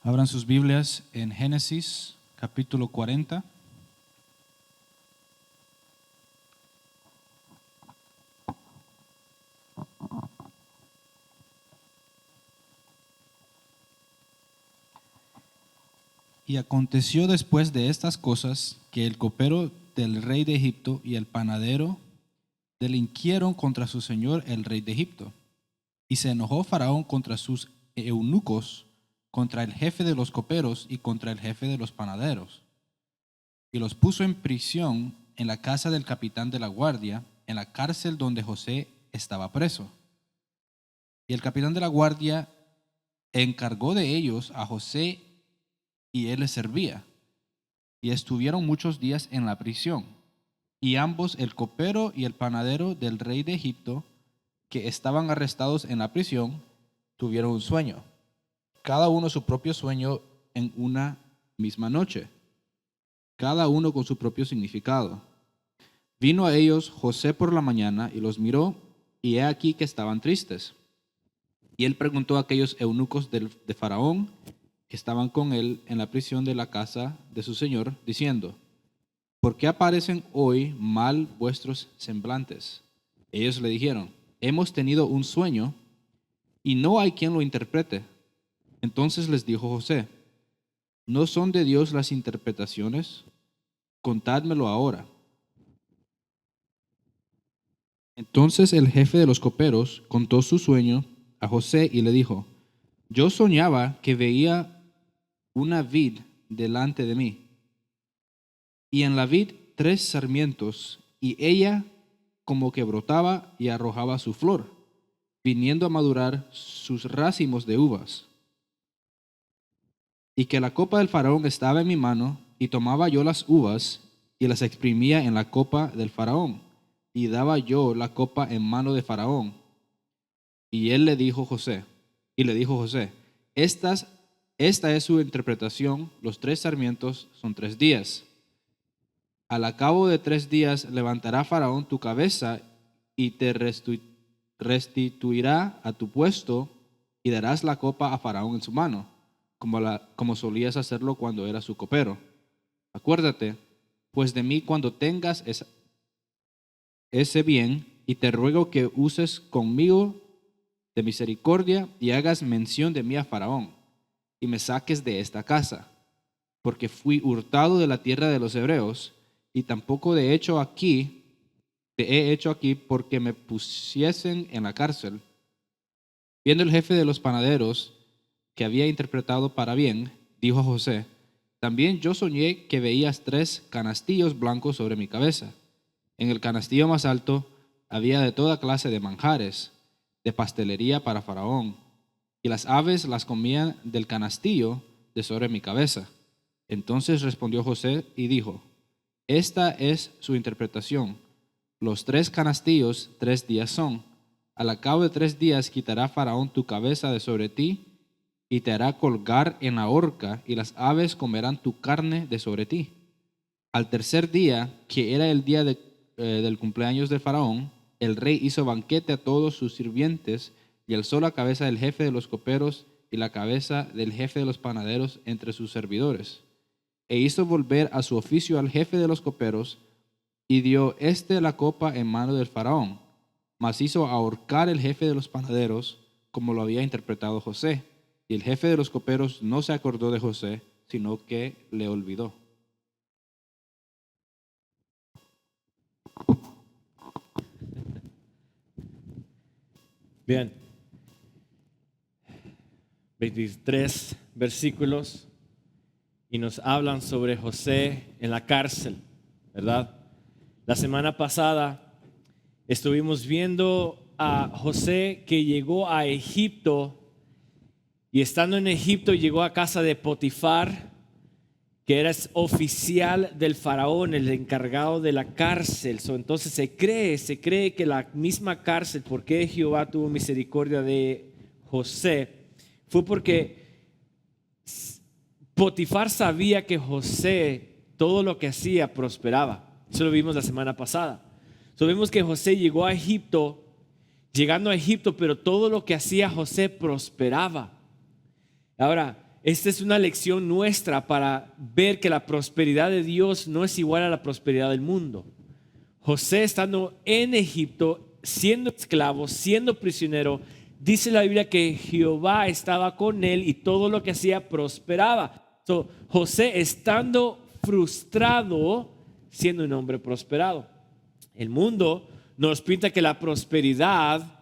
Abran sus Biblias en Génesis capítulo 40. Y aconteció después de estas cosas que el copero del rey de Egipto y el panadero delinquieron contra su señor el rey de Egipto. Y se enojó Faraón contra sus eunucos, contra el jefe de los coperos y contra el jefe de los panaderos. Y los puso en prisión en la casa del capitán de la guardia, en la cárcel donde José estaba preso. Y el capitán de la guardia encargó de ellos a José, y él les servía. Y estuvieron muchos días en la prisión. Y ambos, el copero y el panadero del rey de Egipto, que estaban arrestados en la prisión, tuvieron un sueño, cada uno su propio sueño en una misma noche, cada uno con su propio significado. Vino a ellos José por la mañana y los miró, y he aquí que estaban tristes. Y él preguntó a aquellos eunucos de Faraón que estaban con él en la prisión de la casa de su señor, diciendo: ¿por qué aparecen hoy mal vuestros semblantes? Ellos le dijeron: hemos tenido un sueño y no hay quien lo interprete. Entonces les dijo José: ¿no son de Dios las interpretaciones? Contádmelo ahora. Entonces el jefe de los coperos contó su sueño a José y le dijo: yo soñaba que veía una vid delante de mí, y en la vid 3 sarmientos, y ella como que brotaba y arrojaba su flor, viniendo a madurar sus racimos de uvas. Y que la copa del faraón estaba en mi mano, y tomaba yo las uvas y las exprimía en la copa del faraón, y daba yo la copa en mano de faraón. Y él le dijo José, esta es su interpretación, los 3 sarmientos son 3 días. Al cabo de 3 días levantará Faraón tu cabeza y te restituirá a tu puesto, y darás la copa a Faraón en su mano, como solías hacerlo cuando era su copero. Acuérdate, pues, de mí cuando tengas ese bien, y te ruego que uses conmigo de misericordia y hagas mención de mí a Faraón, y me saques de esta casa, porque fui hurtado de la tierra de los hebreos, y tampoco te he hecho aquí porque me pusiesen en la cárcel. Viendo el jefe de los panaderos que había interpretado para bien, dijo a José: también yo soñé que veías 3 canastillos blancos sobre mi cabeza. En el canastillo más alto había de toda clase de manjares, de pastelería para Faraón, y las aves las comían del canastillo de sobre mi cabeza. Entonces respondió José y dijo: esta es su interpretación. Los 3 canastillos 3 días son. Al cabo de 3 días quitará Faraón tu cabeza de sobre ti, y te hará colgar en la horca, y las aves comerán tu carne de sobre ti. Al tercer día, que era el día del cumpleaños de Faraón, el rey hizo banquete a todos sus sirvientes, y alzó la cabeza del jefe de los coperos y la cabeza del jefe de los panaderos entre sus servidores. E hizo volver a su oficio al jefe de los coperos, y dio la copa en mano del faraón, mas hizo ahorcar el jefe de los panaderos, como lo había interpretado José. Y el jefe de los coperos no se acordó de José, sino que le olvidó. Bien, 23 versículos y nos hablan sobre José en la cárcel, ¿verdad? La semana pasada estuvimos viendo a José que llegó a Egipto, y estando en Egipto llegó a casa de Potifar, que era oficial del faraón, el encargado de la cárcel. Entonces se cree que la misma cárcel, ¿por qué Jehová tuvo misericordia de José? Fue porque Potifar sabía que José, todo lo que hacía, prosperaba. Eso lo vimos la semana pasada. Vimos que José llegó a Egipto, llegando a Egipto, pero todo lo que hacía José prosperaba. Ahora, esta es una lección nuestra para ver que la prosperidad de Dios no es igual a la prosperidad del mundo. José, estando en Egipto, siendo esclavo, siendo prisionero, dice la Biblia que Jehová estaba con él y todo lo que hacía prosperaba. José, estando frustrado, siendo un hombre prosperado. El mundo nos pinta que la prosperidad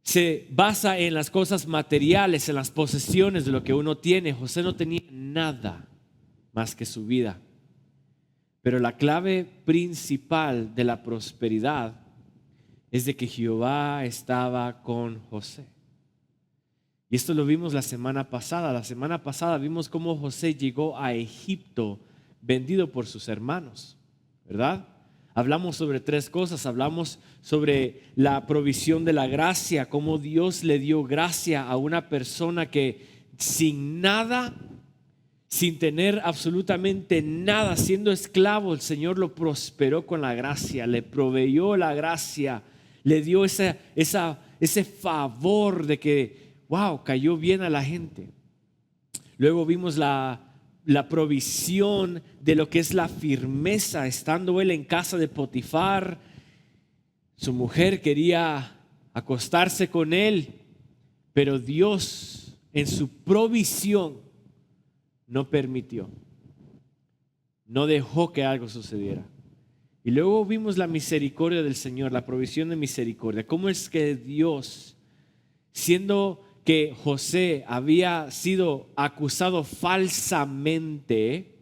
se basa en las cosas materiales, en las posesiones de lo que uno tiene. José no tenía nada más que su vida. Pero la clave principal de la prosperidad es de que Jehová estaba con José. Y esto lo vimos la semana pasada. La semana pasada vimos cómo José llegó a Egipto vendido por sus hermanos, ¿verdad? Hablamos sobre 3 cosas. Hablamos sobre la provisión de la gracia, cómo Dios le dio gracia a una persona que sin nada, sin tener absolutamente nada, siendo esclavo, el Señor lo prosperó con la gracia, le proveyó la gracia, le dio ese favor de que, wow, cayó bien a la gente. Luego vimos la provisión de lo que es la firmeza, estando él en casa de Potifar. Su mujer quería acostarse con él, pero Dios en su provisión no permitió, no dejó que algo sucediera. Y luego vimos la misericordia del Señor, la provisión de misericordia. Cómo es que Dios, siendo que José había sido acusado falsamente,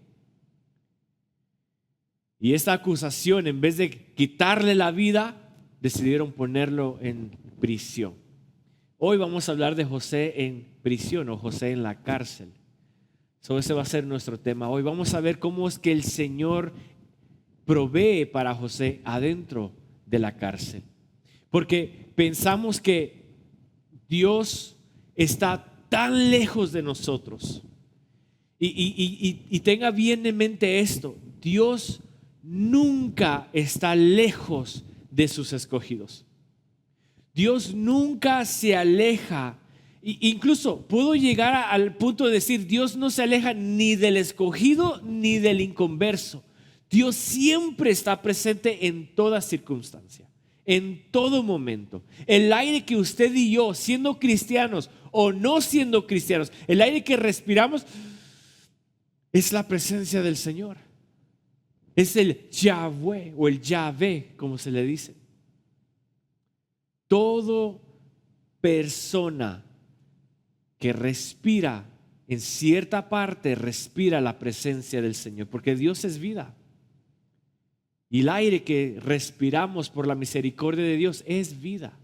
y esta acusación, en vez de quitarle la vida, decidieron ponerlo en prisión. Hoy vamos a hablar de José en prisión o José en la cárcel. Ese va a ser nuestro tema hoy. Vamos a ver cómo es que el Señor provee para José adentro de la cárcel. Porque pensamos que Dios está tan lejos de nosotros. Y tenga bien en mente esto: Dios nunca está lejos de sus escogidos. Dios nunca se aleja. Incluso puedo llegar al punto de decir: Dios no se aleja ni del escogido ni del inconverso. Dios siempre está presente en toda circunstancia, en todo momento. El aire que usted y yo, siendo cristianos o no siendo cristianos, el aire que respiramos es la presencia del Señor. Es el Yahweh o el Yahvé, como se le dice. Toda persona que respira en cierta parte respira la presencia del Señor, porque Dios es vida. Y el aire que respiramos por la misericordia de Dios es vida.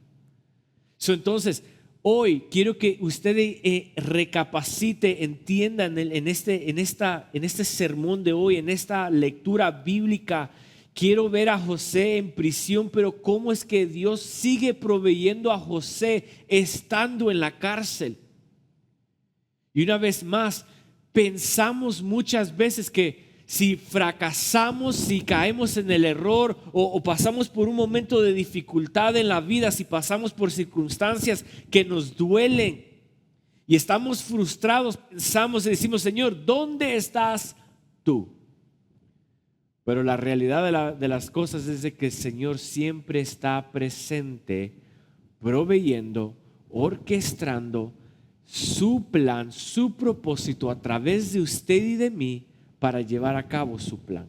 Entonces, hoy quiero que usted recapacite, entienda en este sermón de hoy, en esta lectura bíblica. Quiero ver a José en prisión, pero cómo es que Dios sigue proveyendo a José estando en la cárcel. Y una vez más, pensamos muchas veces que si fracasamos, si caemos en el error o pasamos por un momento de dificultad en la vida, si pasamos por circunstancias que nos duelen y estamos frustrados, pensamos y decimos: Señor, ¿dónde estás tú? Pero la realidad de las cosas es de que el Señor siempre está presente, proveyendo, orquestando su plan, su propósito a través de usted y de mí, para llevar a cabo su plan.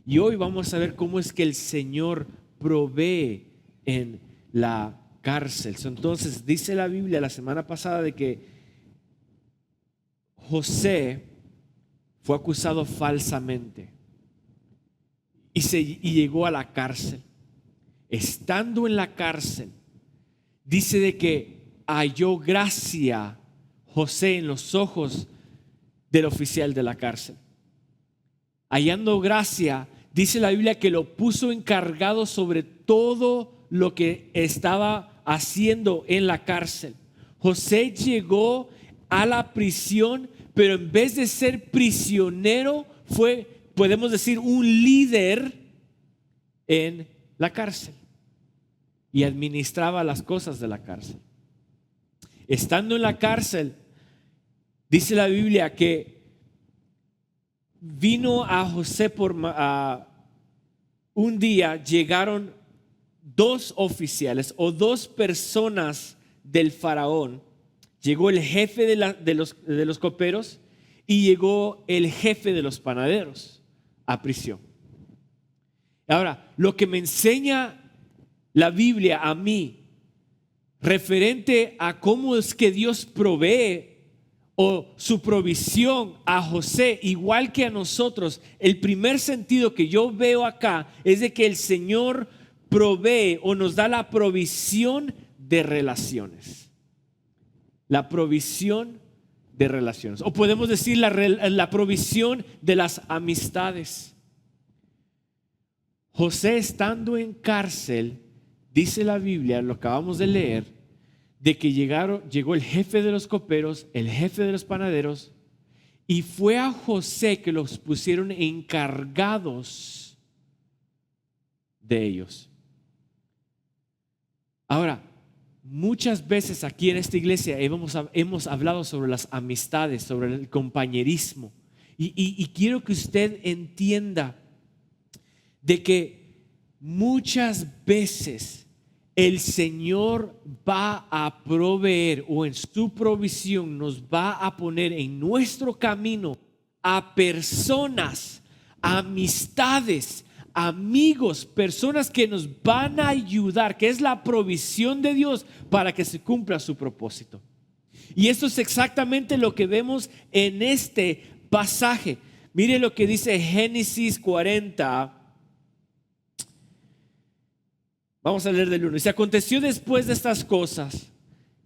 Y hoy vamos a ver cómo es que el Señor provee en la cárcel. Entonces dice la Biblia la semana pasada de que José fue acusado falsamente y llegó a la cárcel. Estando en la cárcel, dice de que halló gracia José en los ojos del oficial de la cárcel. Hallando gracia, dice la Biblia que lo puso encargado sobre todo lo que estaba haciendo en la cárcel. José llegó a la prisión, pero en vez de ser prisionero, fue, podemos decir, un líder en la cárcel y administraba las cosas de la cárcel. Estando en la cárcel, Dice la Biblia que vino a José un día, llegaron dos oficiales o dos personas del faraón. Llegó el jefe de los coperos y llegó el jefe de los panaderos a prisión. Ahora, lo que me enseña la Biblia a mí referente a cómo es que Dios provee o su provisión a José, igual que a nosotros, el primer sentido que yo veo acá es de que el Señor provee o nos da la provisión de relaciones. La provisión de relaciones. O podemos decir la provisión de las amistades. José, estando en cárcel, dice la Biblia, lo acabamos de leer, de que llegó el jefe de los coperos, el jefe de los panaderos, y fue a José que los pusieron encargados de ellos. Ahora, muchas veces aquí en esta iglesia hemos hablado sobre las amistades, sobre el compañerismo, y quiero que usted entienda de que muchas veces el Señor va a proveer, o en su provisión nos va a poner en nuestro camino a personas, amistades, amigos, personas que nos van a ayudar, que es la provisión de Dios para que se cumpla su propósito. Y esto es exactamente lo que vemos en este pasaje. Mire lo que dice Génesis 40. Vamos a leer del 1. Y se aconteció después de estas cosas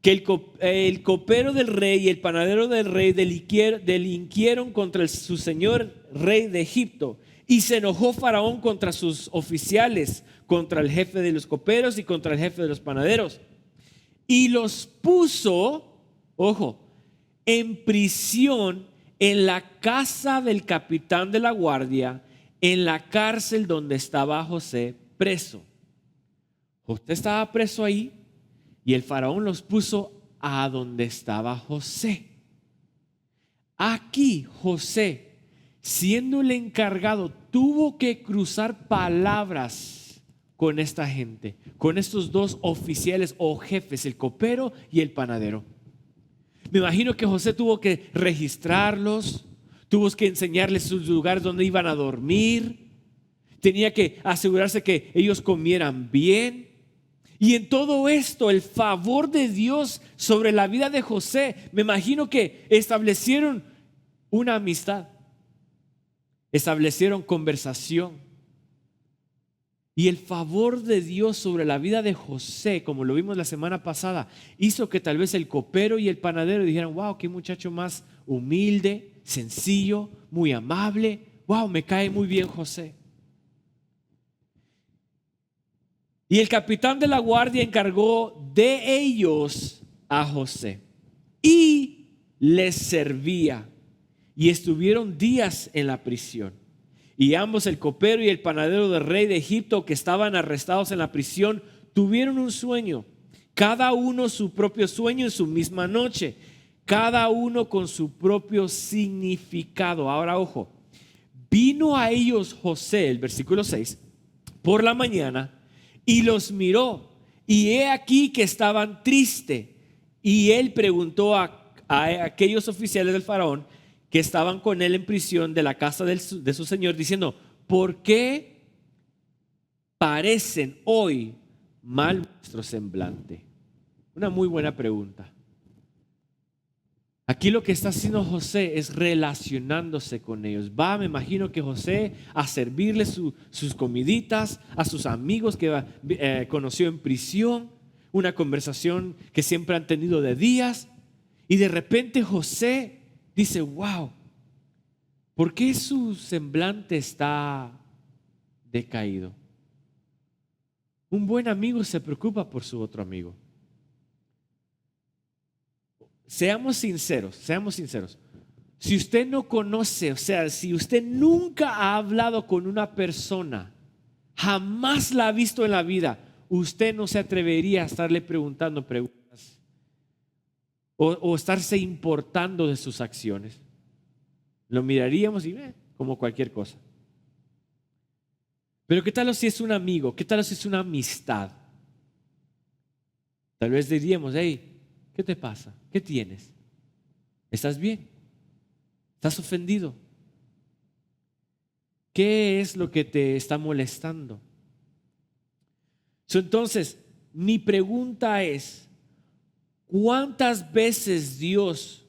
que el copero del rey y el panadero del rey delinquieron contra su señor rey de Egipto. Y se enojó Faraón contra sus oficiales, contra el jefe de los coperos y contra el jefe de los panaderos. Y los puso, ojo, en prisión en la casa del capitán de la guardia, en la cárcel donde estaba José preso. José estaba preso ahí y el faraón los puso a donde estaba José. Aquí José, siendo el encargado, tuvo que cruzar palabras con esta gente, con estos dos oficiales o jefes, el copero y el panadero. Me imagino que José tuvo que registrarlos, tuvo que enseñarles sus lugares donde iban a dormir, tenía que asegurarse que ellos comieran bien. Y en todo esto, el favor de Dios sobre la vida de José, me imagino que establecieron una amistad, establecieron conversación. Y el favor de Dios sobre la vida de José, como lo vimos la semana pasada, hizo que tal vez el copero y el panadero dijeran: wow, qué muchacho más humilde, sencillo, muy amable. Wow, me cae muy bien José. Y el capitán de la guardia encargó de ellos a José y les servía. Y estuvieron días en la prisión. Y ambos, el copero y el panadero del rey de Egipto, que estaban arrestados en la prisión, tuvieron un sueño. Cada uno su propio sueño en su misma noche. Cada uno con su propio significado. Ahora, ojo. Vino a ellos José, el versículo 6, por la mañana, y los miró, y he aquí que estaban tristes. Y él preguntó a aquellos oficiales del faraón que estaban con él en prisión de la casa de su señor, diciendo: ¿por qué parecen hoy mal vuestro semblante? Una muy buena pregunta. Aquí lo que está haciendo José es relacionándose con ellos. Va, me imagino que José, a servirles sus comiditas a sus amigos que conoció en prisión, una conversación que siempre han tenido de días, y de repente José dice: wow, ¿por qué su semblante está decaído? Un buen amigo se preocupa por su otro amigo. Seamos sinceros. Si usted no conoce, o sea, si usted nunca ha hablado con una persona, jamás la ha visto en la vida, usted no se atrevería a estarle preguntando preguntas. o estarse importando de sus acciones. Lo miraríamos y como cualquier cosa. Pero ¿qué tal si es un amigo? ¿Qué tal si es una amistad? Tal vez diríamos, hey, ¿qué te pasa? ¿Qué tienes? ¿Estás bien? ¿Estás ofendido? ¿Qué es lo que te está molestando? Entonces, mi pregunta es, ¿cuántas veces Dios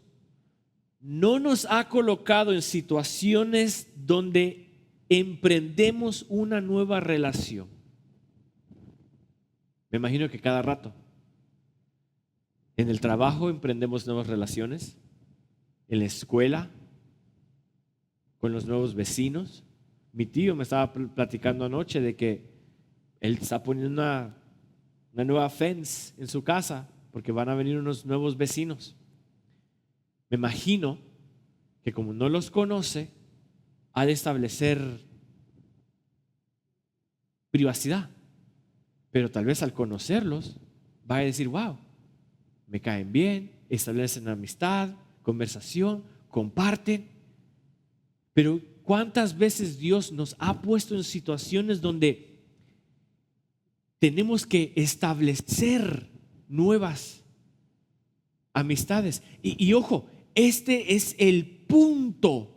no nos ha colocado en situaciones donde emprendemos una nueva relación? Me imagino que cada rato. En el trabajo emprendemos nuevas relaciones, en la escuela, con los nuevos vecinos. Mi tío me estaba platicando anoche de que él está poniendo una nueva fence en su casa porque van a venir unos nuevos vecinos. Me imagino que como no los conoce, ha de establecer privacidad. Pero tal vez al conocerlos, va a decir, wow, me caen bien, establecen amistad, conversación, comparten. Pero ¿cuántas veces Dios nos ha puesto en situaciones donde tenemos que establecer nuevas amistades? Y ojo, este es el punto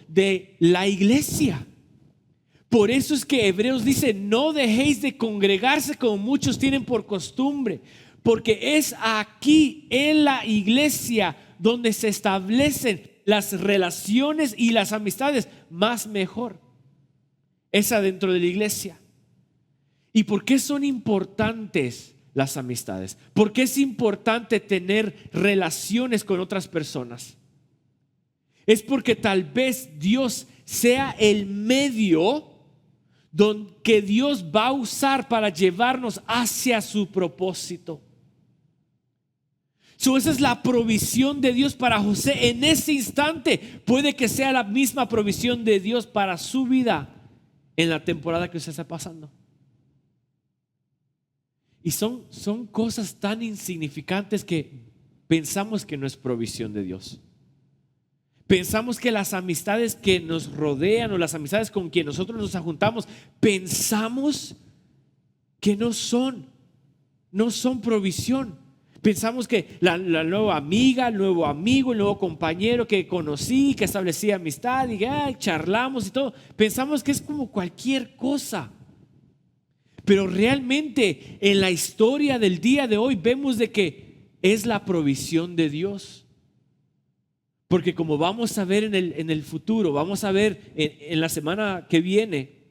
de la iglesia. Por eso es que Hebreos dice, no dejéis de congregarse como muchos tienen por costumbre, porque es aquí en la iglesia donde se establecen las relaciones y las amistades más mejor. Es adentro de la iglesia. ¿Y por qué son importantes las amistades? ¿Por qué es importante tener relaciones con otras personas? Es porque tal vez Dios sea el medio que Dios va a usar para llevarnos hacia su propósito. Esa es la provisión de Dios para José en ese instante. Puede que sea la misma provisión de Dios para su vida en la temporada que usted está pasando. Y son cosas tan insignificantes que pensamos que no es provisión de Dios. Pensamos que las amistades que nos rodean o las amistades con quien nosotros nos juntamos, pensamos que no son provisión. Pensamos que la nueva amiga, el nuevo amigo, el nuevo compañero que conocí, que establecí amistad y charlamos y todo, pensamos que es como cualquier cosa. Pero realmente en la historia del día de hoy vemos de que es la provisión de Dios. Porque como vamos a ver en el futuro, vamos a ver en la semana que viene,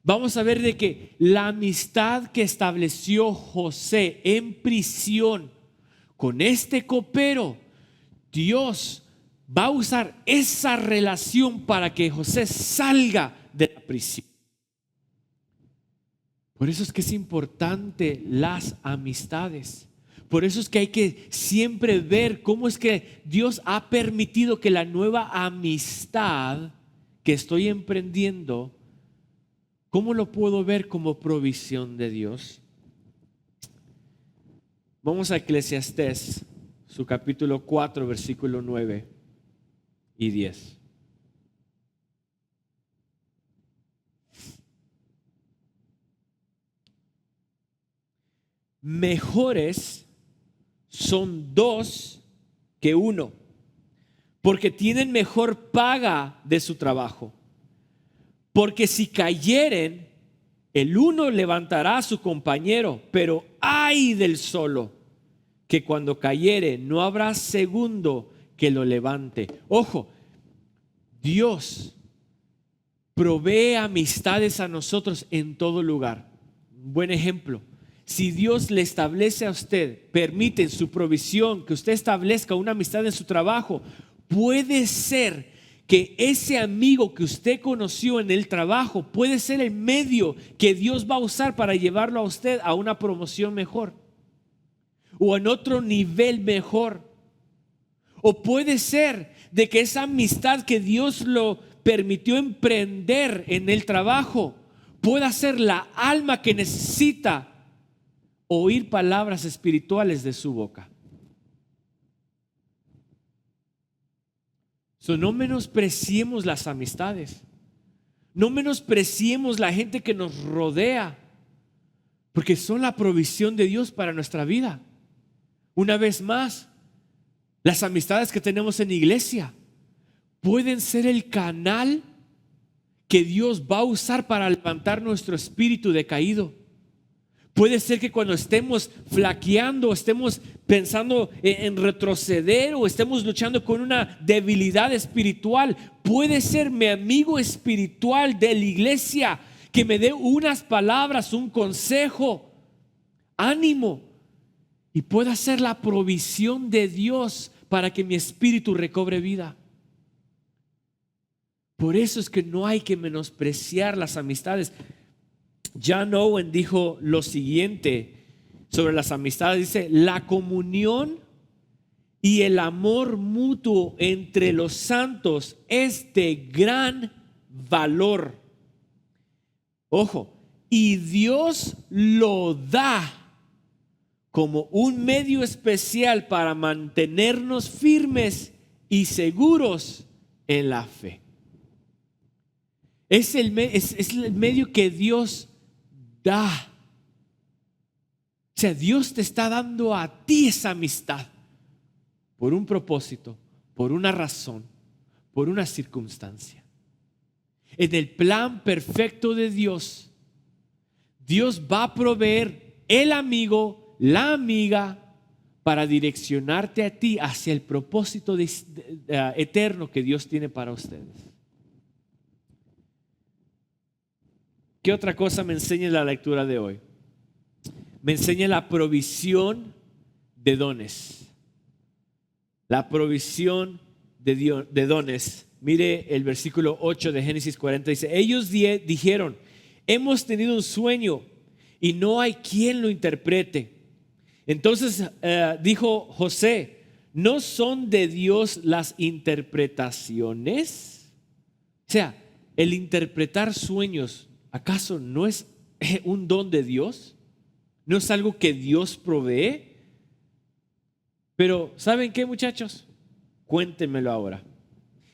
vamos a ver de que la amistad que estableció José en prisión con este copero, Dios va a usar esa relación para que José salga de la prisión. Por eso es que es importante las amistades. Por eso es que hay que siempre ver cómo es que Dios ha permitido que la nueva amistad que estoy emprendiendo, ¿cómo lo puedo ver como provisión de Dios? Vamos a Eclesiastés, su capítulo 4, versículo 9 y 10. Mejores son dos que uno, porque tienen mejor paga de su trabajo. Porque si cayeren, el uno levantará a su compañero, pero ay del solo, que cuando cayere no habrá segundo que lo levante. Ojo, Dios provee amistades a nosotros en todo lugar. Un buen ejemplo. Si Dios le establece a usted, permite en su provisión que usted establezca una amistad en su trabajo, puede ser que ese amigo que usted conoció en el trabajo puede ser el medio que Dios va a usar para llevarlo a usted a una promoción mejor o en otro nivel mejor. O puede ser de que esa amistad que Dios lo permitió emprender en el trabajo pueda ser la alma que necesita oír palabras espirituales de su boca. No menospreciemos las amistades. No menospreciemos la gente que nos rodea, porque son la provisión de Dios para nuestra vida. Una vez más, las amistades que tenemos en la iglesia pueden ser el canal que Dios va a usar para levantar nuestro espíritu decaído. Puede ser que cuando estemos flaqueando, estemos pensando en retroceder o estemos luchando con una debilidad espiritual, puede ser mi amigo espiritual de la iglesia que me dé unas palabras, un consejo, ánimo, y pueda ser la provisión de Dios para que mi espíritu recobre vida. Por eso es que no hay que menospreciar las amistades. John Owen dijo lo siguiente sobre las amistades. Dice: la comunión y el amor mutuo entre los santos es de gran valor. Ojo, y Dios lo da como un medio especial para mantenernos firmes y seguros en la fe. Es el medio que Dios da. O sea, Dios te está dando a ti esa amistad por un propósito, por una razón, por una circunstancia. En el plan perfecto de Dios, Dios va a proveer el amigo, la amiga, para direccionarte a ti hacia el propósito eterno que Dios tiene para ustedes. ¿Qué otra cosa me enseña la lectura de hoy? Me enseña la provisión de dones. La provisión de dones. Mire el versículo 8 de Génesis 40. Dice: ellos dijeron: hemos tenido un sueño y no hay quien lo interprete. Entonces dijo José: ¿no son de Dios las interpretaciones? O sea, el interpretar sueños, ¿acaso no es un don de Dios? ¿No es algo que Dios provee? Pero ¿saben qué, muchachos? Cuéntenmelo ahora.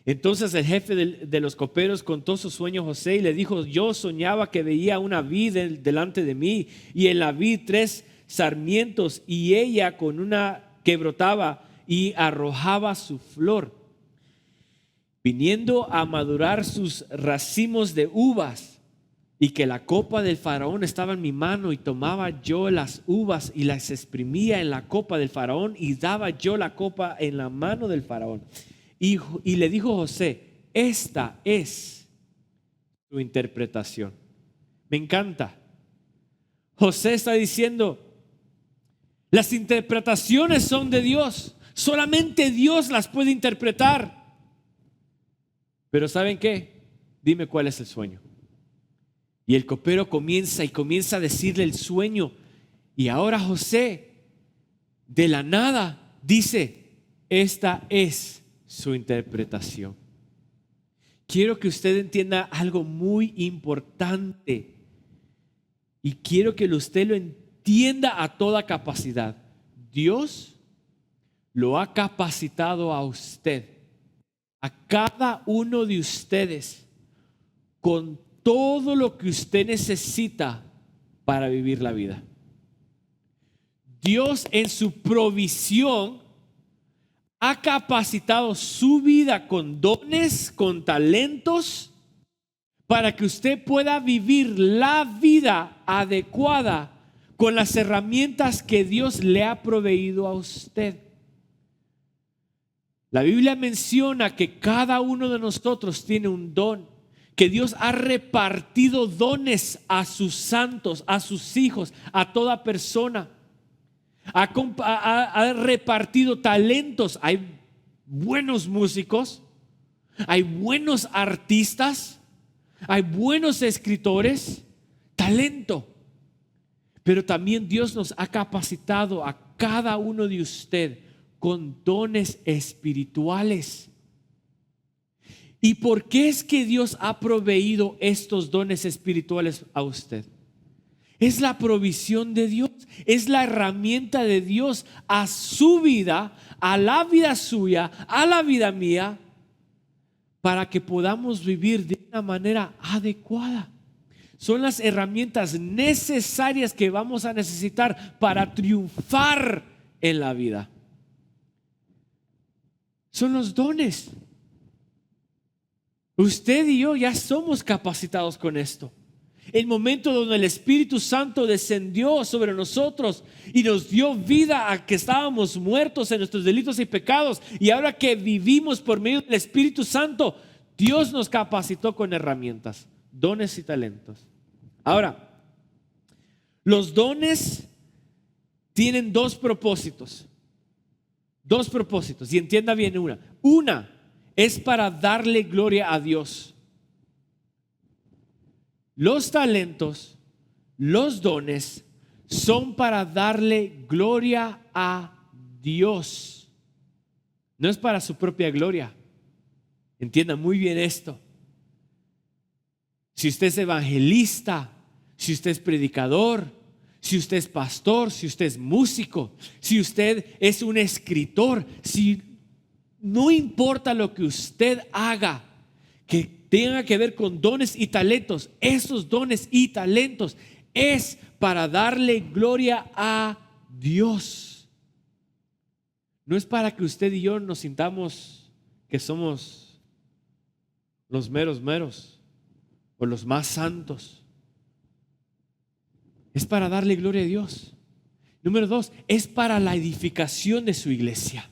Entonces el jefe de los coperos contó su sueño a José y le dijo: yo soñaba que veía una vid delante de mí, y en la vid 3 sarmientos, y ella con una que brotaba y arrojaba su flor, viniendo a madurar sus racimos de uvas, y que la copa del faraón estaba en mi mano, y tomaba yo las uvas y las exprimía en la copa del faraón, y daba yo la copa en la mano del faraón. Y le dijo José: esta es tu interpretación. Me encanta. José está diciendo: las interpretaciones son de Dios, solamente Dios las puede interpretar. Pero ¿saben qué? Dime cuál es el sueño. Y el copero comienza a decirle el sueño. Y ahora José, de la nada, dice: esta es su interpretación. Quiero que usted entienda algo muy importante, y quiero que usted lo entienda a toda capacidad. Dios lo ha capacitado a usted, a cada uno de ustedes, con todo lo que usted necesita para vivir la vida. Dios, en su provisión, ha capacitado su vida con dones, con talentos, para que usted pueda vivir la vida adecuada con las herramientas que Dios le ha proveído a usted. La Biblia menciona que cada uno de nosotros tiene un don, que Dios ha repartido dones a sus santos, a sus hijos, a toda persona. Ha repartido talentos. Hay buenos músicos, hay buenos artistas, hay buenos escritores, talento. Pero también Dios nos ha capacitado a cada uno de ustedes con dones espirituales. ¿Y por qué es que Dios ha proveído estos dones espirituales a usted? Es la provisión de Dios, es la herramienta de Dios a su vida, a la vida suya, a la vida mía, para que podamos vivir de una manera adecuada. Son las herramientas necesarias que vamos a necesitar para triunfar en la vida. Son los dones. Usted y yo ya somos capacitados con esto. El momento donde el Espíritu Santo descendió sobre nosotros y nos dio vida a que estábamos muertos en nuestros delitos y pecados, y ahora que vivimos por medio del Espíritu Santo, Dios nos capacitó con herramientas, dones y talentos. Ahora, los dones tienen dos propósitos, y entienda bien una. Una es para darle gloria a Dios. Los talentos, los dones son para darle gloria a Dios. No es para su propia gloria. Entienda muy bien esto. Si usted es evangelista, si usted es predicador, si usted es pastor, si usted es músico, si usted es un escritor, no importa lo que usted haga que tenga que ver con dones y talentos, esos dones y talentos es para darle gloria a Dios. No es para que usted y yo nos sintamos que somos los meros o los más santos. Es para darle gloria a Dios. Número 2, es para la edificación de su iglesia.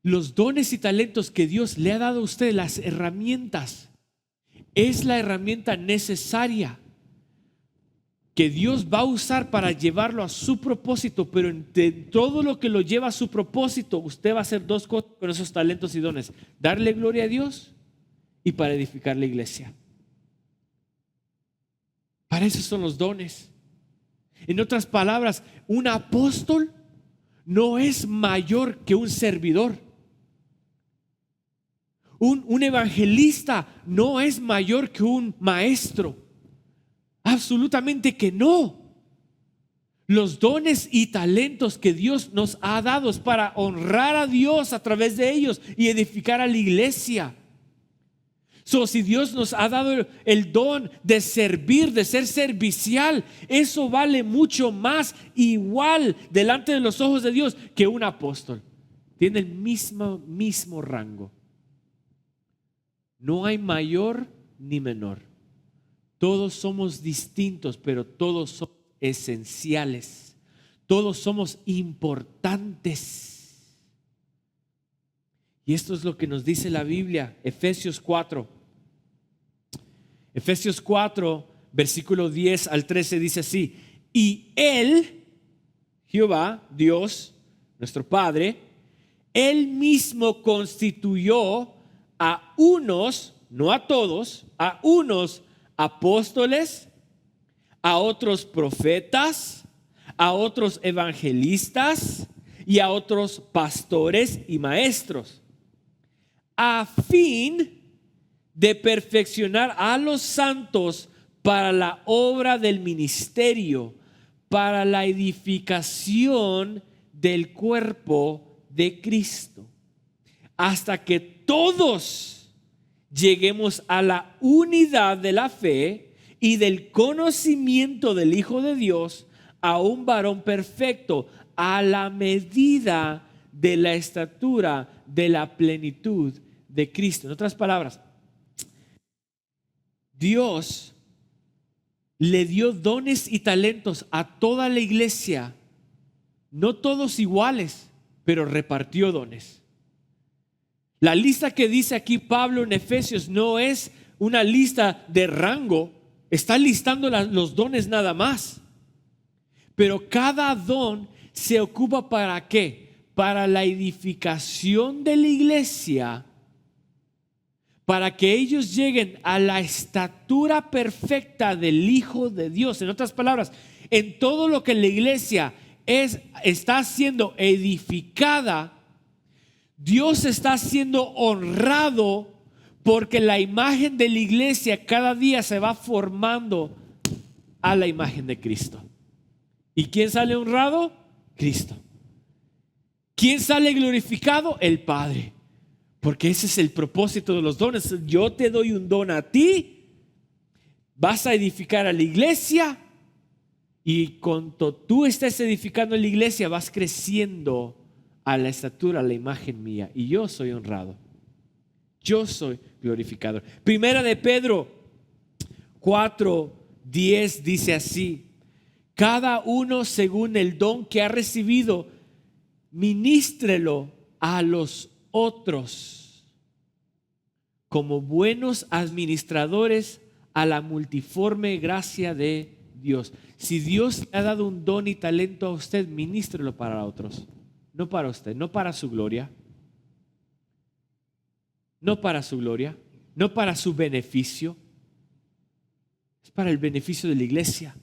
Los dones y talentos que Dios le ha dado a usted, las herramientas, es la herramienta necesaria que Dios va a usar para llevarlo a su propósito. Pero entre todo lo que lo lleva a su propósito, usted va a hacer dos cosas con esos talentos y dones: darle gloria a Dios y para edificar la iglesia. Para eso son los dones. En otras palabras, un apóstol no es mayor que un servidor. Un evangelista no es mayor que un maestro. Absolutamente que no. Los dones y talentos que Dios nos ha dado es para honrar a Dios a través de ellos y edificar a la iglesia. Si Dios nos ha dado el don de servir, de ser servicial, eso vale mucho más, igual delante de los ojos de Dios, que un apóstol. Tiene el mismo rango. No hay mayor ni menor. Todos somos distintos, pero todos son esenciales. Todos somos importantes. Y esto es lo que nos dice la Biblia, Efesios 4. Efesios 4, versículo 10 al 13 dice así: y Él, Jehová, Dios, nuestro Padre, Él mismo constituyó a unos, no a todos, a unos apóstoles, a otros profetas, a otros evangelistas y a otros pastores y maestros, a fin de perfeccionar a los santos para la obra del ministerio, para la edificación del cuerpo de Cristo, hasta que todos lleguemos a la unidad de la fe y del conocimiento del Hijo de Dios, a un varón perfecto, a la medida de la estatura de la plenitud de Cristo. En otras palabras, Dios le dio dones y talentos a toda la iglesia, no todos iguales, pero repartió dones. La lista que dice aquí Pablo en Efesios no es una lista de rango, está listando los dones nada más. Pero cada don se ocupa ¿para qué? Para la edificación de la iglesia, para que ellos lleguen a la estatura perfecta del Hijo de Dios. En otras palabras, en todo lo que la iglesia está siendo edificada, Dios está siendo honrado Porque la imagen de la iglesia cada día se va formando a la imagen de Cristo. ¿Y quién sale honrado? Cristo. ¿Quién sale glorificado? El Padre. Porque ese es el propósito de los dones. Yo te doy un don a ti, vas a edificar a la iglesia, y cuando tú estés edificando la iglesia vas creciendo a la estatura, a la imagen mía, y yo soy honrado. Yo soy glorificado. Primera de Pedro 4:10 dice así: cada uno según el don que ha recibido, ministrelo a los otros como buenos administradores a la multiforme gracia de Dios. Si Dios le ha dado un don y talento a usted, ministrelo para otros, no para usted, no para su gloria. No para su gloria, no para su beneficio, es para el beneficio de la iglesia.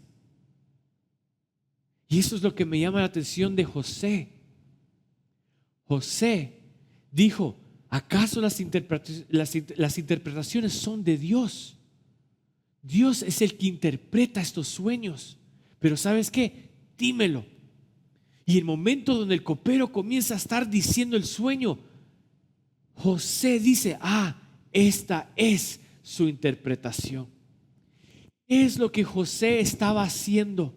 Y eso es lo que me llama la atención de José. José dijo: ¿acaso las interpretaciones son de Dios? Dios es el que interpreta estos sueños. Pero ¿sabes qué? Dímelo. Y el momento donde el copero comienza a estar diciendo el sueño, José dice: esta es su interpretación. ¿Qué es lo que José estaba haciendo?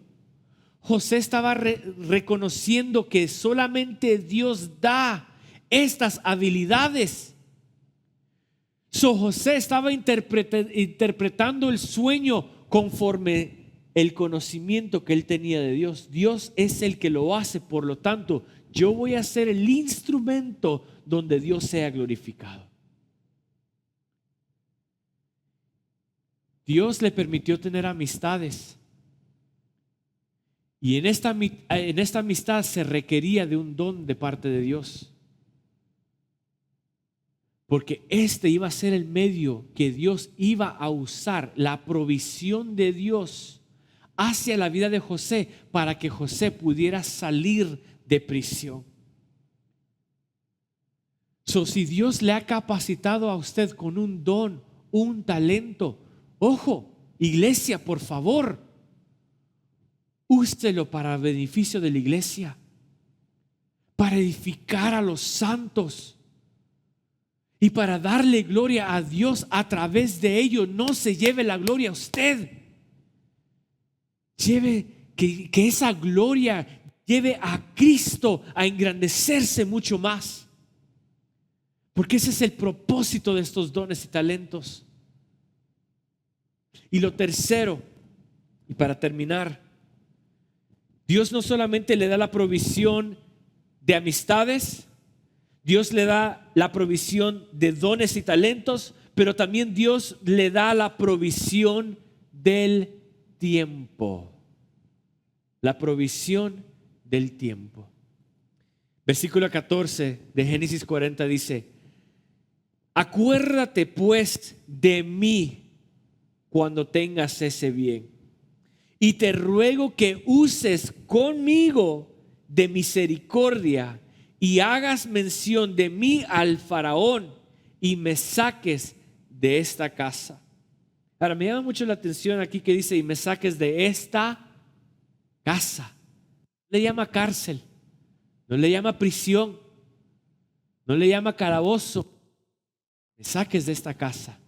José estaba reconociendo que solamente Dios da estas habilidades. José estaba interpretando el sueño conforme el conocimiento que él tenía de Dios. Dios es el que lo hace, por lo tanto, yo voy a ser el instrumento donde Dios sea glorificado. Dios le permitió tener amistades, y en esta amistad se requería de un don de parte de Dios, porque este iba a ser el medio que Dios iba a usar, la provisión de Dios hacia la vida de José, para que José pudiera salir de prisión. Si Dios le ha capacitado a usted con un don, un talento, ojo, iglesia, por favor, úselo para beneficio de la iglesia, para edificar a los santos y para darle gloria a Dios a través de ello. No se lleve la gloria a usted, lleve que esa gloria lleve a Cristo a engrandecerse mucho más. Porque ese es el propósito de estos dones y talentos. Y lo tercero, y para terminar, Dios no solamente le da la provisión de amistades, Dios le da la provisión de dones y talentos, pero también Dios le da la provisión del tiempo. La provisión del tiempo. Versículo 14 de Génesis 40 dice: acuérdate pues de mí cuando tengas ese bien, y te ruego que uses conmigo de misericordia y hagas mención de mí al faraón y me saques de esta casa. Ahora me llama mucho la atención aquí que dice: y me saques de esta casa. Le llama cárcel, no le llama prisión, no le llama calabozo. Me saques de esta casa.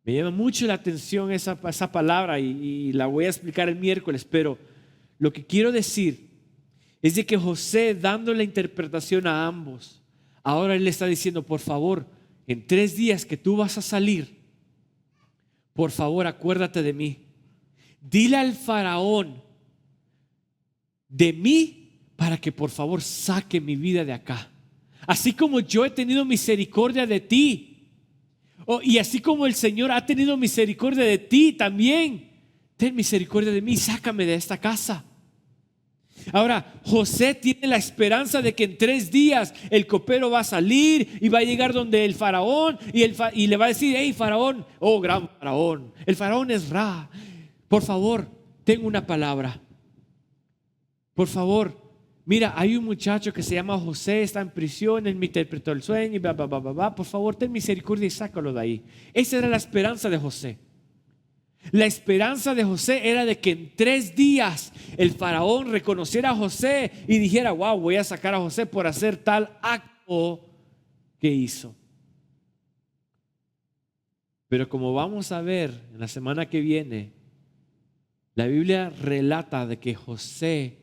Me llama mucho la atención esa palabra y la voy a explicar el miércoles, pero lo que quiero decir es de que José, dando la interpretación a ambos, ahora él le está diciendo: por favor, en 3 días que tú vas a salir, por favor acuérdate de mí. Dile al faraón de mí para que por favor saque mi vida de acá. Así como yo he tenido misericordia de ti, y así como el Señor ha tenido misericordia de ti, también ten misericordia de mí, sácame de esta casa. Ahora, José tiene la esperanza de que en 3 días el copero va a salir y va a llegar donde el faraón y le va a decir: hey faraón, oh gran faraón, el faraón es por favor, ten una palabra. Por favor, mira, hay un muchacho que se llama José, está en prisión, él me interpretó el sueño y bla, bla, bla, bla, bla. Por favor, ten misericordia y sácalo de ahí. Esa era la esperanza de José. La esperanza de José era de que en 3 días el faraón reconociera a José y dijera, wow, voy a sacar a José por hacer tal acto que hizo. Pero como vamos a ver en la semana que viene, la Biblia relata de que José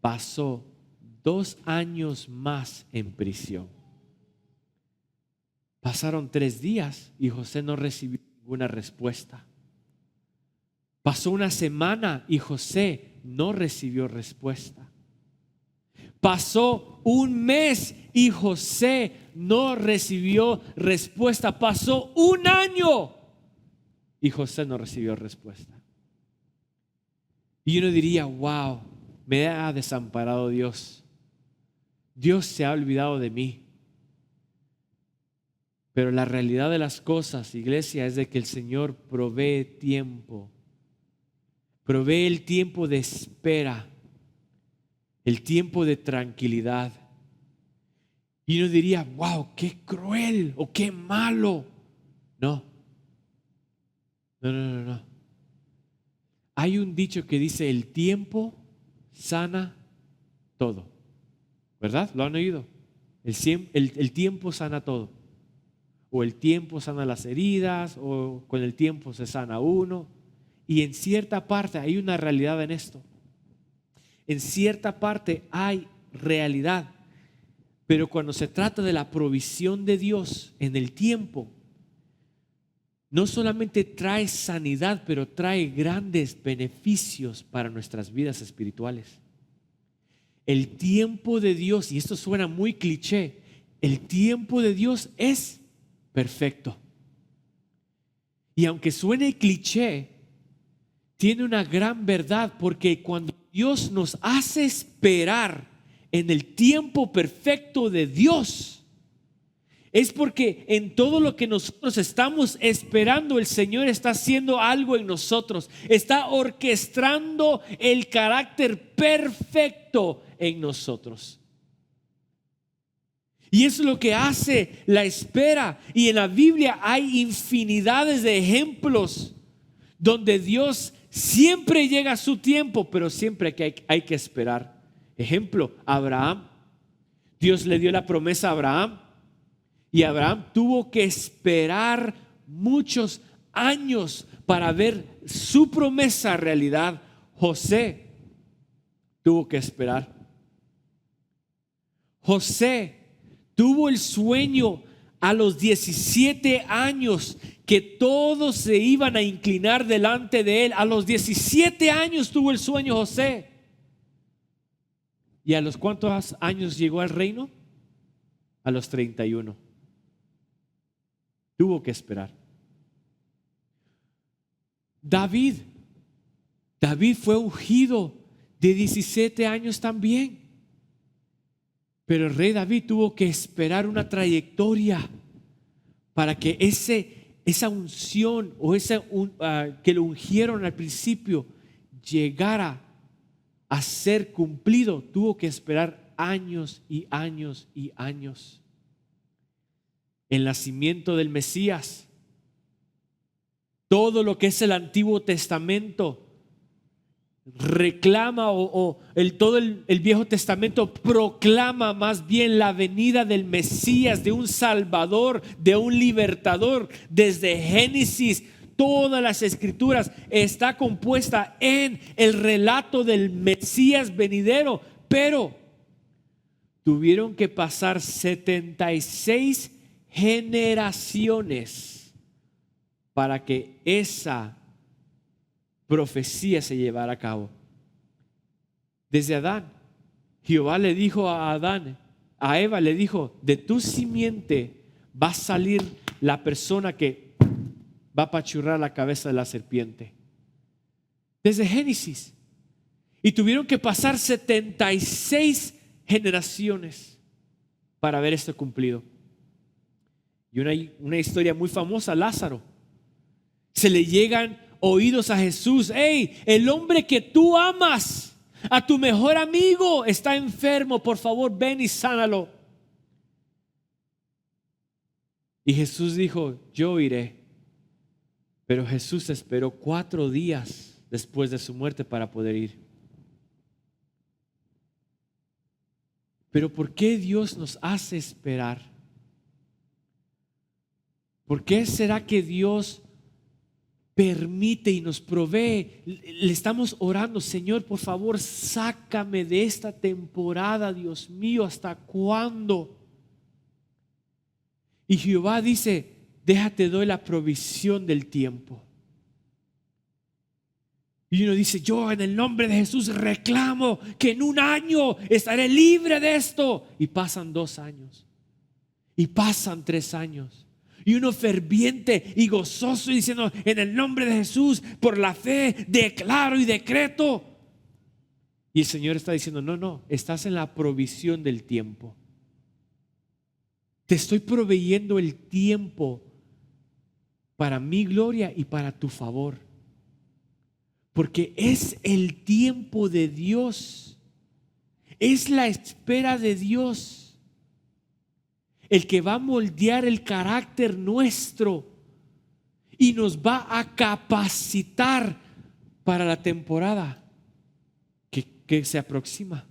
pasó 2 años más en prisión. Pasaron 3 días y José no recibió ninguna respuesta. Pasó 1 semana y José no recibió respuesta. Pasó 1 mes y José no recibió respuesta. Pasó 1 año y José no recibió respuesta. Y uno diría, wow, me ha desamparado Dios. Dios se ha olvidado de mí. Pero la realidad de las cosas, iglesia, es de que el Señor provee tiempo. Provee el tiempo de espera, el tiempo de tranquilidad. Y uno diría, wow, qué cruel o qué malo. No. Hay un dicho que dice, el tiempo sana todo. ¿Verdad? ¿Lo han oído? El tiempo sana todo. O el tiempo sana las heridas, o con el tiempo se sana uno. Y en cierta parte hay una realidad en esto. En cierta parte hay realidad. Pero cuando se trata de la provisión de Dios en el tiempo, no solamente trae sanidad, pero trae grandes beneficios para nuestras vidas espirituales. El tiempo de Dios, y esto suena muy cliché, el tiempo de Dios es perfecto. Y aunque suene cliché, tiene una gran verdad, porque cuando Dios nos hace esperar en el tiempo perfecto de Dios, es porque en todo lo que nosotros estamos esperando, el Señor está haciendo algo en nosotros, está orquestando el carácter perfecto en nosotros. Y eso es lo que hace la espera. Y en la Biblia hay infinidades de ejemplos donde Dios siempre llega a su tiempo, pero siempre hay que esperar. Ejemplo, Abraham. Dios le dio la promesa a Abraham y Abraham tuvo que esperar muchos años para ver su promesa realidad. José tuvo que esperar. José tuvo el sueño a los 17 años que todos se iban a inclinar delante de él. A los 17 años tuvo el sueño José. ¿Y a los cuántos años llegó al reino? A los 31. Tuvo que esperar. David fue ungido de 17 años también. Pero el rey David tuvo que esperar una trayectoria para que esa unción o que lo ungieron al principio llegara a ser cumplido. Tuvo que esperar años y años y años. El nacimiento del Mesías, todo lo que es el Antiguo Testamento reclama todo el Viejo Testamento proclama más bien la venida del Mesías, de un Salvador, de un libertador. Desde Génesis, todas las escrituras está compuesta en el relato del Mesías venidero, pero tuvieron que pasar 76 generaciones para que esa profecía se llevara a cabo. Desde Adán, Jehová le dijo a Eva le dijo, de tu simiente va a salir la persona que va a apachurrar la cabeza de la serpiente. Desde Génesis. Y tuvieron que pasar 76 generaciones para ver esto cumplido. Y una historia muy famosa, Lázaro. Se le llegan oídos a Jesús. Hey, el hombre que tú amas A tu mejor amigo está enfermo, por favor, ven y sánalo. Y Jesús dijo, yo iré. Pero Jesús esperó 4 días después de su muerte para poder ir. Pero ¿por qué Dios nos hace esperar? ¿Por qué será que Dios permite y nos provee? Le estamos orando, Señor, por favor, sácame de esta temporada, Dios mío, ¿hasta cuándo? Y Jehová dice, déjate, doy la provisión del tiempo. Y uno dice, yo en el nombre de Jesús reclamo que en 1 año estaré libre de esto. Y pasan 2 años. Y pasan 3 años. Y uno ferviente y gozoso diciendo, en el nombre de Jesús, por la fe, declaro y decreto. Y el Señor está diciendo, no, estás en la provisión del tiempo. Te estoy proveyendo el tiempo para mi gloria y para tu favor. Porque es el tiempo de Dios. Es la espera de Dios el que va a moldear el carácter nuestro y nos va a capacitar para la temporada que se aproxima.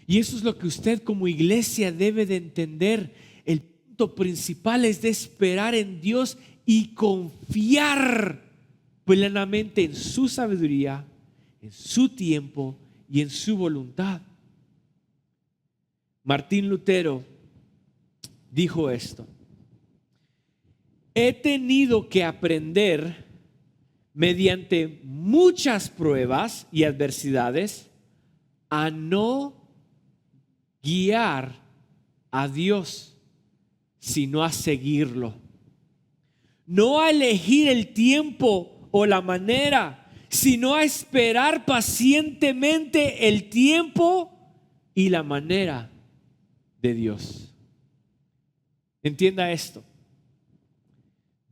Y eso es lo que usted como iglesia debe de entender. El punto principal es de esperar en Dios y confiar plenamente en su sabiduría, en su tiempo y en su voluntad. Martín Lutero dijo esto: he tenido que aprender mediante muchas pruebas y adversidades a no guiar a Dios, sino a seguirlo. No a elegir el tiempo o la manera, sino a esperar pacientemente el tiempo y la manera de Dios. Entienda esto.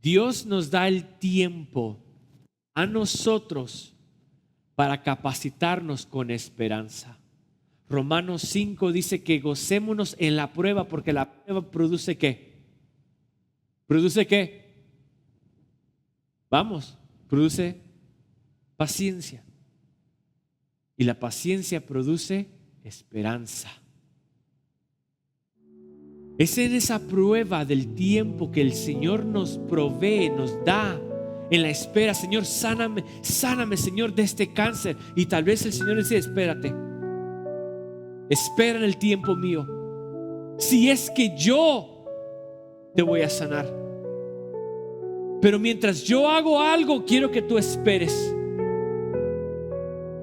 Dios nos da el tiempo a nosotros para capacitarnos con esperanza. Romanos 5 dice que gocémonos en la prueba, porque la prueba produce ¿qué? ¿Produce qué? Produce paciencia. Y la paciencia produce esperanza. Es en esa prueba del tiempo que el Señor nos provee, nos da en la espera. Señor, sáname, Señor, de este cáncer. Y tal vez el Señor dice, espérate, espera en el tiempo mío. Si es que yo te voy a sanar. Pero mientras yo hago algo, quiero que tú esperes.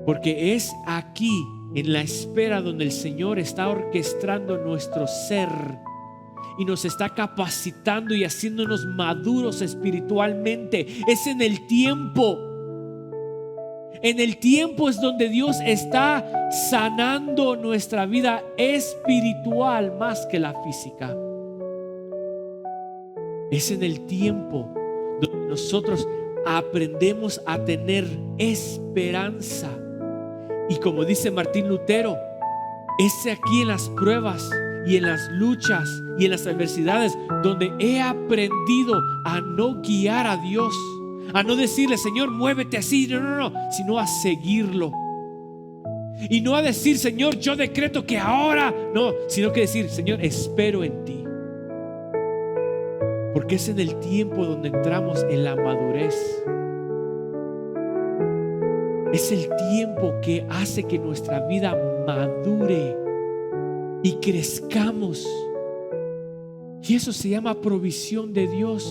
Porque es aquí, en la espera, donde el Señor está orquestando nuestro ser y nos está capacitando y haciéndonos maduros espiritualmente. Es en el tiempo. En el tiempo es donde Dios está sanando nuestra vida espiritual más que la física. Es en el tiempo donde nosotros aprendemos a tener esperanza. Y como dice Martín Lutero, es aquí en las pruebas y en las luchas y en las adversidades donde he aprendido a no guiar a Dios, a no decirle, Señor, muévete así, no, sino a seguirlo. Y no a decir, Señor, yo decreto que ahora, no, sino que decir, Señor, espero en ti. Porque es en el tiempo donde entramos en la madurez. Es el tiempo que hace que nuestra vida madure y crezcamos. Y eso se llama provisión de Dios.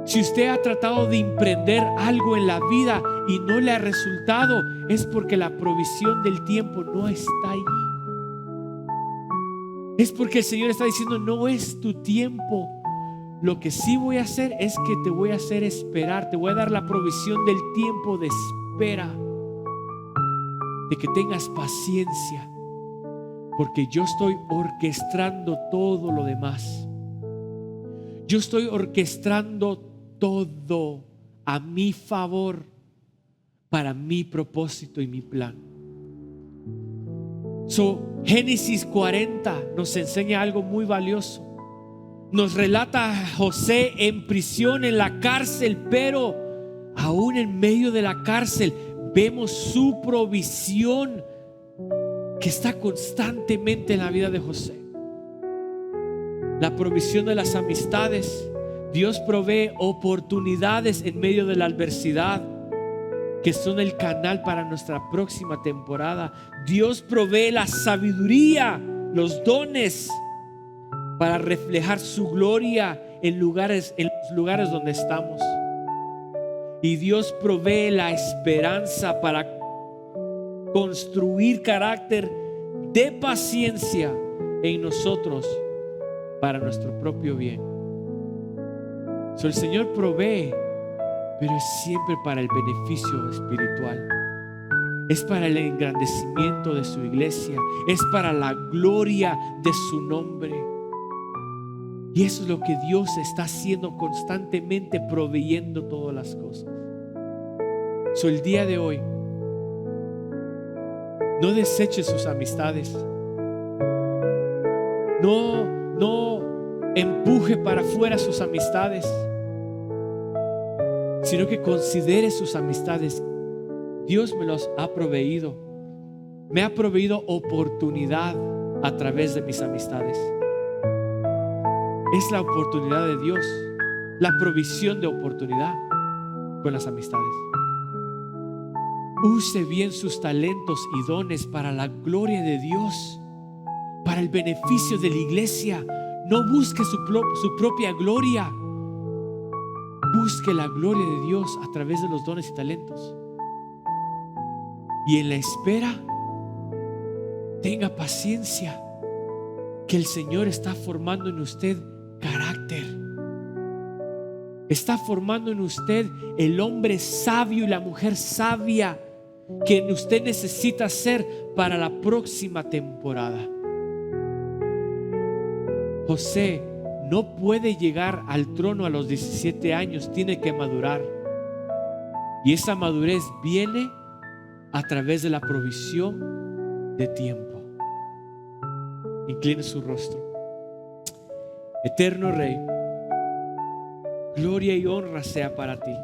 Si usted ha tratado de emprender algo en la vida y no le ha resultado, es porque la provisión del tiempo no está allí. Es porque el Señor está diciendo, no es tu tiempo. Lo que sí voy a hacer es que te voy a hacer esperar. Te voy a dar la provisión del tiempo de espera, de que tengas paciencia, porque yo estoy orquestando todo lo demás. Yo estoy orquestando todo a mi favor para mi propósito y mi plan. Génesis 40 nos enseña algo muy valioso. Nos relata a José en prisión, en la cárcel, pero aún en medio de la cárcel vemos su provisión que está constantemente en la vida de José. La provisión de las amistades. Dios provee oportunidades en medio de la adversidad, que son el canal para nuestra próxima temporada. Dios provee la sabiduría, los dones para reflejar su gloria en los lugares donde estamos. Y Dios provee la esperanza para construir carácter de paciencia en nosotros para nuestro propio bien. El Señor provee, pero es siempre para el beneficio espiritual. Es para el engrandecimiento de su iglesia. Es para la gloria de su nombre. Y eso es lo que Dios está haciendo constantemente, proveyendo todas las cosas. El día de hoy, no deseche sus amistades. No empuje para afuera sus amistades, sino que considere sus amistades. Dios me los ha proveído. Me ha proveído oportunidad a través de mis amistades. Es la oportunidad de Dios, la provisión de oportunidad con las amistades. Use bien sus talentos y dones para la gloria de Dios, para el beneficio de la iglesia. No busque su propia gloria. Busque la gloria de Dios a través de los dones y talentos. Y en la espera, tenga paciencia, que el Señor está formando en usted carácter. Está formando en usted el hombre sabio y la mujer sabia que usted necesita ser para la próxima temporada. José no puede llegar al trono a los 17 años, tiene que madurar. Y esa madurez viene a través de la provisión de tiempo. Incline su rostro. Eterno Rey, gloria y honra sea para ti.